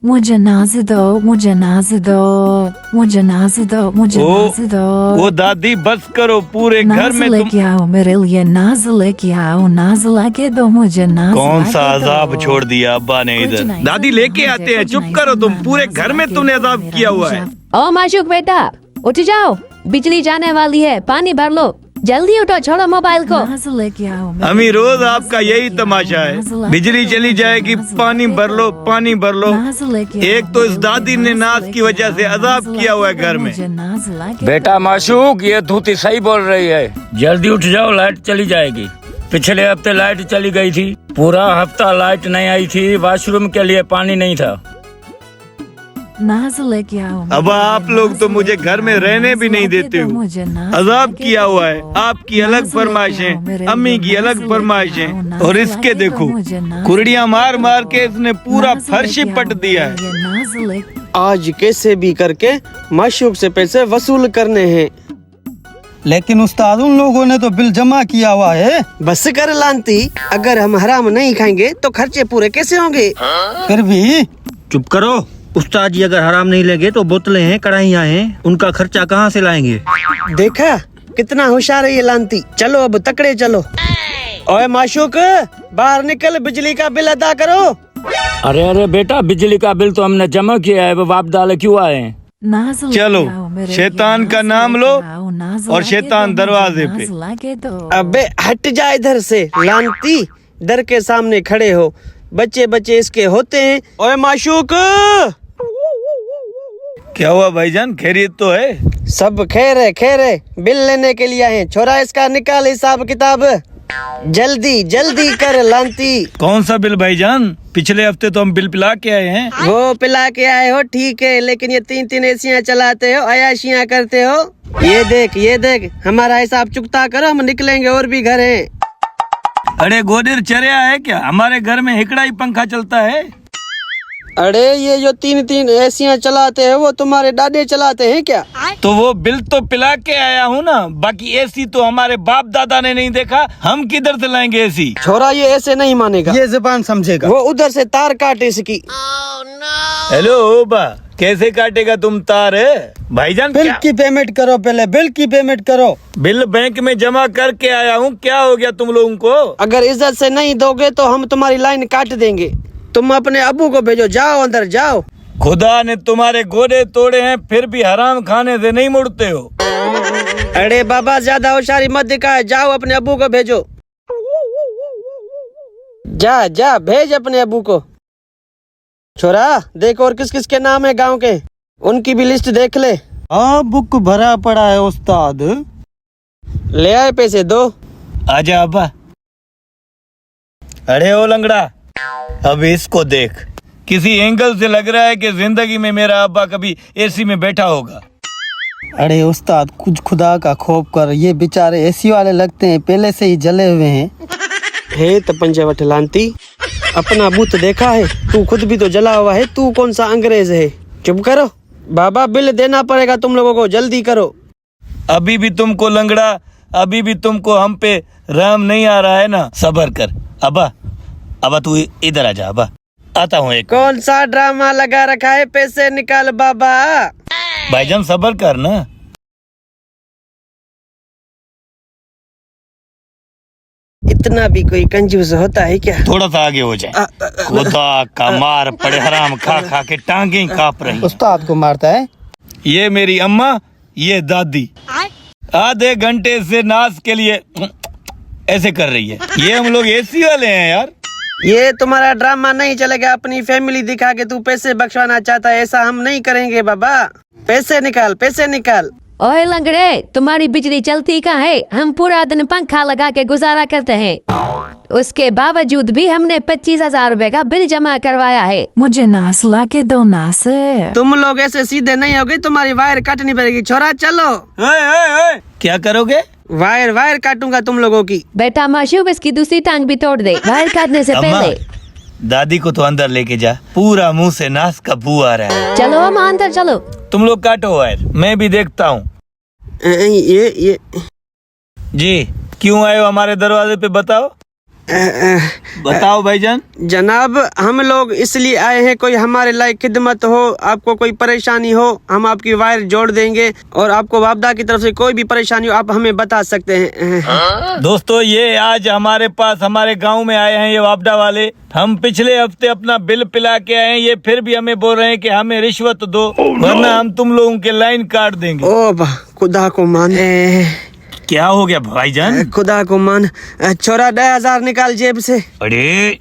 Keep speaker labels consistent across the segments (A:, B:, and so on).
A: मुझे नाज दो, मुझे नाज दो, मुझे नाज दो, मुझे नाज दो।
B: वो दादी बस करो, पूरे घर
A: नाज
B: में तुम
A: लेके आओ मेरे लिए, नाज लेके आओ, नाज लाके दो मुझे, नाज
B: कौन सा
A: लाके दो।
B: अजाब छोड़ दिया अब्बा ने
A: कुछ
B: इधर।
A: नहीं
B: दादी
A: सुनना
B: लेके
A: मुझे,
B: आते हैं,
A: कुछ
B: चुप
A: नहीं
B: करो तुम,
A: सुनना,
B: पूरे
A: नाज
B: घर में
A: लाके
B: तुमने
A: दो
B: अजाब
A: मेरा
B: किया हुआ है।
A: मुझे।
C: ओ माशूक बेटा उठ जाओ, बिजली जाने वाली है, पानी भर लो, जल्दी उठो, छोड़ो मोबाइल को।
A: नाज लेके आओ मेरे
B: अम्मी
A: लिए,
B: रोज
A: नाज
B: आपका यही
A: लेके आओ,
B: तमाशा
A: नाज
B: है,
A: लाके
B: बिजली
A: दो
B: चली
A: मुझे,
B: जाएगी,
A: नाज
B: पानी
A: लाके
B: भर लो,
A: दो।
B: पानी भर लो।
A: नाज लेके आओ
B: एक तो इस
A: मेरे
B: दादी
A: लिए,
B: ने नाज की
A: लेके
B: वजह से
A: आओ,
B: अजाब
A: नाज
B: किया हुआ है
A: लाके
B: घर
A: दो
B: में।
A: मुझे, नाज लाके
D: बेटा
A: दो।
D: माशूक, ये धूती सही बोल रही है, जल्दी उठ जाओ, लाइट चली जाएगी। पिछले हफ्ते लाइट चली गई थी, पूरा हफ्ता लाइट नहीं आई थी, वॉशरूम के लिए पानी नहीं था।
A: नाज लेके आओ
B: अब
A: मेरे
B: आप
A: लिए,
B: लोग
A: नाज
B: तो मुझे
A: लेके
B: घर में
A: आओ,
B: रहने
A: नाज
B: भी नहीं
A: लाके
B: देते
A: दो
B: हो।
A: मुझे, नाज
B: अजाब
A: लाके
B: किया
A: दो।
B: हुआ है, आपकी अलग
A: नाज लेके आओ
B: फरमाइशें,
A: मेरे
B: अम्मी
A: लिए,
B: की अलग
A: नाज लेके
B: फरमाइशें,
A: आओ, नाज
B: और इसके
A: लाके दो
B: देखो
A: मुझे, नाज
B: कुर्डियां
A: लाके
B: मार
A: दो।
B: मार के इसने पूरा
A: नाज
B: फर्श ही
A: लेके
B: पट
A: आओ
B: दिया
A: मेरे
B: है।
A: लिए, नाज लेके
E: आज कैसे भी करके माशूक से पैसे वसूल करने हैं।
F: लेकिन उस्ताद उन लोगों ने तो बिल जमा किया हुआ है।
E: बस कर लानती, अगर हम हराम नहीं खाएंगे तो खर्चे पूरे कैसे होंगे।
F: फिर भी
G: चुप करो। उस्ताद जी अगर हराम नहीं लेंगे तो बोतलें हैं, कढ़ाइयाँ हैं, उनका खर्चा कहाँ से लाएंगे?
E: देखा कितना होशियार है ये लानती। चलो अब तकड़े चलो। ओए माशूक बाहर निकल, बिजली का बिल अदा करो।
D: अरे अरे बेटा, बिजली का बिल तो हमने जमा किया है, वो बाप दाले क्यों आए हैं?
A: नाज लेके
B: चलो,
A: आओ मेरे
B: शैतान
A: लिए,
B: का
A: नाज
B: नाम
A: लेके
B: लो
A: आओ, नाज
B: और
A: लाके
B: शैतान
A: दो मुझे,
B: दरवाजे पे।
A: नाज लाके दो।
E: अबे हट जा इधर से लानती, दर के सामने खड़े हो, बच्चे बच्चे इसके होते हैं। ओए माशूक,
B: क्या हुआ भाईजान, खैरियत तो है?
E: सब खैर है, बिल लेने के लिए आए। छोरा इसका निकाल हिसाब किताब, जल्दी जल्दी कर लानती।
B: कौन सा बिल भाईजान? पिछले हफ्ते तो हम बिल पिला के आए हैं।
E: वो पिला के आए हो ठीक है, लेकिन ये 3-3 एसियां चलाते हो, अयाशियां करते हो। ये देख हमारा हिसाब चुकता करो, हम निकलेंगे, और भी घर हैं।
B: अरे गोदिर चरिया है क्या? हमारे घर में हिकड़ा ही पंखा चलता है।
E: अरे ये जो 3-3 एसियां चलाते हैं वो तुम्हारे दादे चलाते हैं क्या?
B: तो वो बिल तो पिला के आया हूँ ना, बाकी एसी तो हमारे बाप दादा ने नहीं देखा, हम किधर से लाएंगे एसी?
E: छोरा ये ऐसे नहीं मानेगा,
F: ये जुबान समझेगा।
E: वो उधर से तार काटे इसकी।
B: हेलो बा, कैसे काटेगा तुम तार? भाईजान
F: बिल
B: क्या?
F: की पेमेंट करो, पहले बिल की पेमेंट करो।
B: बिल बैंक में जमा करके आया हूँ, क्या हो गया तुम लोगों को?
E: अगर इज्जत से नहीं दोगे तो हम तुम्हारी लाइन काट देंगे। तुम अपने अबू को भेजो, जाओ अंदर जाओ।
B: खुदा ने तुम्हारे गोदे तोड़े हैं, फिर भी हराम खाने से नहीं मुड़ते हो।
E: अरे बाबा ज्यादा होशियारी मत दिखाए, जाओ अपने अबू को भेजो। जा भेज अपने अबू को। छोरा देख और किस किस के नाम है गांव के, उनकी भी लिस्ट देख ले।
F: हाँ बुक भरा पड़ा है उस्ताद।
E: ले आए पैसे दो।
B: आजा अब्बा। अरे ओ लंगड़ा, अब इसको देख, किसी एंगल से लग रहा है कि जिंदगी में मेरा अब्बा कभी एसी में बैठा होगा।
F: अरे उस्ताद कुछ खुदा का खौफ कर, ये बेचारे एसी वाले लगते हैं, पहले से ही जले हुए हैं।
E: हे तपंजावट लांती, अपना बूथ देखा है? तू खुद भी तो जला हुआ है, तू कौन सा अंग्रेज है? चुप करो बाबा, बिल देना पड़ेगा तुम लोगों को, जल्दी करो।
B: अभी भी तुमको लंगड़ा, अभी भी तुमको हम पे रहम नहीं आ रहा है ना? सबर कर अब्बा तू इधर आ जा अब्बा, आता हूँ एक।
E: कौन सा ड्रामा लगा रखा है? पैसे निकाल बाबा।
B: भाईजान सबर कर ना।
E: इतना भी कोई कंजूस होता है क्या?
B: थोड़ा सा आगे हो जाए। खुदा का मार पड़े, हराम खा खा के टांगे कांप रही।
F: उस्ताद को मारता है।
B: ये मेरी अम्मा, ये दादी आधे घंटे से नाश के लिए ऐसे कर रही है। ये हम लोग एसी वाले हैं यार।
E: ये तुम्हारा ड्रामा नहीं चलेगा। अपनी फैमिली दिखा के तू पैसे बख्शवाना चाहता है, ऐसा हम नहीं करेंगे बाबा। पैसे निकाल, पैसे निकाल।
C: ओए लंगड़े, तुम्हारी बिजली चलती कहाँ है? हम पूरा दिन पंखा लगा के गुजारा करते हैं, उसके बावजूद भी हमने 25,000 रुपए का बिल जमा करवाया है।
A: मुझे नास लाके दो, नास।
E: तुम लोग ऐसे सीधे नहीं होगे, तुम्हारी वायर काटनी पड़ेगी। छोरा चलो।
B: क्या करोगे?
E: वायर काटूंगा तुम लोगों की।
C: बेटा माशूक, इसकी दूसरी टांग भी तोड़ दे वायर काटने से
B: अम्मा,
C: पहले।
B: दादी को तो अंदर लेके जा, पूरा मुंह से नाश का बू आ रहा है।
C: चलो हम अंदर चलो।
B: तुम लोग काटो वायर, मैं भी देखता हूँ।
E: ये
B: जी क्यों आए हो हमारे दरवाजे पे, बताओ। बताओ भाईजान।
E: जनाब हम लोग इसलिए आए हैं, कोई हमारे लायक खिदमत हो, आपको कोई परेशानी हो हम आपकी वायर जोड़ देंगे, और आपको वापदा की तरफ से कोई भी परेशानी हो आप हमें बता सकते हैं।
B: दोस्तों ये आज हमारे पास हमारे गांव में आए हैं ये वापडा वाले। हम पिछले हफ्ते अपना बिल पिला के आए हैं, ये फिर भी हमें बोल रहे हैं कि हमें रिश्वत दो वरना हम तुम लोगों के लाइन काट देंगे।
E: ओ बा खुदा को मान।
B: क्या हो गया भाईजान?
E: खुदा को मान। छोरा 10,000 निकाल जेब से।
B: अरे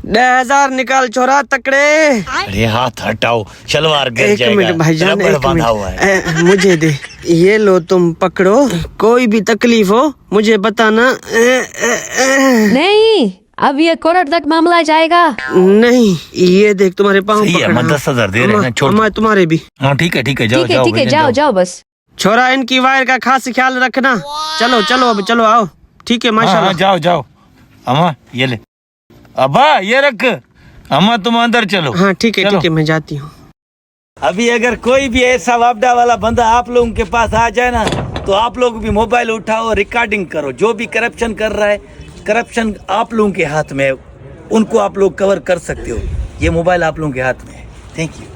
E: 10,000 निकाल छोरा तकड़े।
B: अरे हाथ हटाओ, शलवार गिर
E: एक
B: जाएगा।
E: मिनट भाईजान,
B: रबड़
E: एक
B: बांधा हुआ है।
E: मिनट मुझे दे। ये लो तुम पकड़ो, कोई भी तकलीफ हो मुझे बताना।
C: नहीं, अब ये कोर्ट तक मामला जाएगा।
E: नहीं ये देख तुम्हारे पाँव
B: सही है,
E: पकड़ा।
B: मैं 10,000 दे रहे हैं, छोड़।
E: मैं तुम्हारे भी।
B: हाँ ठीक है ठीक है, जाओ
C: ठीक है
B: जाओ
C: ठीक है,
B: भाईजान,
C: जाओ जाओ बस।
E: छोरा इनकी वायर का खास ख्याल रखना। चलो चलो अब चलो आओ। ठीक है
B: हाँ,
E: माशाल्लाह।
B: हाँ, जाओ जाओ। अम्मा ये ले, अब्बा ये रख। अम्मा तुम अंदर चलो।
E: हाँ ठीक है
B: चलो।
E: ठीक है मैं जाती हूँ।
B: अभी अगर कोई भी ऐसा वापडा वाला बंदा आप लोगों के पास आ जाए ना, तो आप लोग भी मोबाइल उठाओ, रिकॉर्डिंग करो। जो भी करप्शन कर रहा है, करप्शन आप लोगों के हाथ में है, उनको आप लोग कवर कर सकते हो। ये मोबाइल आप लोगों के हाथ में है। Thank you.